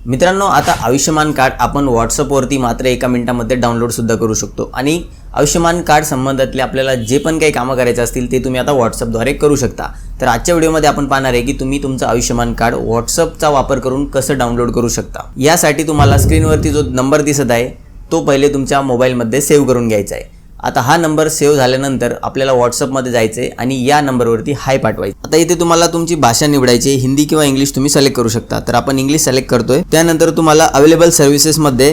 मित्रांनो, आता आयुष्यमान कार्ड आपण व्हॉट्सअपवरती मात्र एका मिनिटामध्ये डाउनलोड सुद्धा करू शकतो आणि आयुष्यमान कार्ड संबंधातले आपल्याला जे पण काही कामं करायचे असतील ते तुम्ही आता व्हॉट्सअपद्वारे करू शकता। तर आजच्या व्हिडिओमध्ये आपण पाहणार आहे की तुम्ही तुमचं आयुष्यमान कार्ड व्हॉट्सअपचा वापर करून कसं डाउनलोड करू शकता। यासाठी तुम्हाला स्क्रीनवरती जो नंबर दिसत आहे तो पहिले तुमच्या मोबाईलमध्ये सेव्ह करून घ्यायचा आहे। आता हा नंबर सेव्ह झाल्यानंतर आपल्याला व्हॉट्सअपमध्ये जायचे आणि या नंबरवरती हाय पाठवायचे। आता इथे तुम्हाला तुमची भाषा निवडायची, हिंदी किंवा इंग्लिश तुम्ही सिलेक्ट करू शकता। तर आपण इंग्लिश सिलेक्ट करतोय। त्यानंतर तुम्हाला अवेलेबल सर्व्हिसेसमध्ये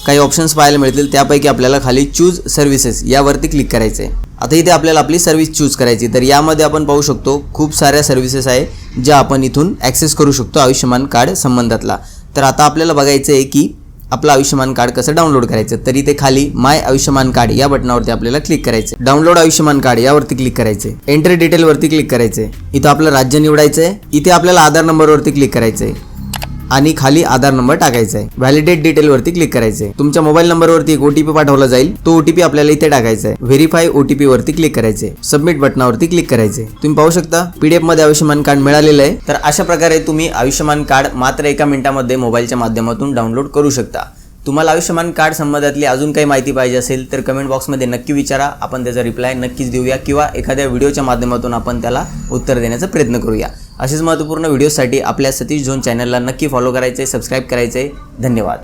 काही ऑप्शन्स पाहायला मिळतील, त्यापैकी आपल्याला खाली चूज सर्व्हिसेस यावरती क्लिक करायचे आहे। आता इथे आपल्याला आपली सर्व्हिस चूज करायची। तर यामध्ये आपण पाहू शकतो खूप साऱ्या सर्व्हिसेस आहे ज्या आपण इथून ॲक्सेस करू शकतो आयुष्यमान कार्ड संबंधातला। तर आता आपल्याला बघायचं आहे की आपलं आयुष्यमान कार्ड कसं डाउनलोड करायचं। तर इथे खाली माय आयुष्यमान कार्ड या बटनावरती आपल्याला क्लिक करायचं। डाउनलोड आयुष्यमान कार्ड यावरती क्लिक करायचे। एंट्री डिटेल वरती क्लिक करायचे। इथं आपलं राज्य निवडायचं आहे। इथे आपल्याला आधार नंबरवरती क्लिक करायचं आहे आणि खाली आधार नंबर टाकायचा आहे। व्हॅलिडेट डिटेल वरती क्लिक करायचं आहे। तुमच्या मोबाईल नंबरवरती एक ओटीपी पाठवला जाईल, तो ओटीपी आपल्याला इथे टाकायचा आहे। व्हेरीफाय ओटीपी वरती क्लिक करायचे। सबमिट बटनावरती क्लिक करायचे। तुम्ही पाहू शकता पीडीएफ मध्ये आयुष्यमान कार्ड मिळालेलं आहे। तर अशा प्रकारे तुम्ही आयुष्यमान कार्ड मात्र एका मिनिटामध्ये मोबाईलच्या माध्यमातून डाउनलोड करू शकता। तुम्हाला आयुष्यमान कार्ड संबंधातली अजून काही माहिती पाहिजे असेल तर कमेंट बॉक्समध्ये नक्की विचारा, आपण त्याचा रिप्लाय नक्कीच देऊया किंवा एखाद्या व्हिडिओच्या माध्यमातून आपण त्याला उत्तर देण्याचा प्रयत्न करूया। असेच महत्त्वपूर्ण व्हिडिओसाठी आपल्या सतीश झोन चॅनलला नक्की फॉलो करायचे, सबस्क्राईब करायचे। धन्यवाद।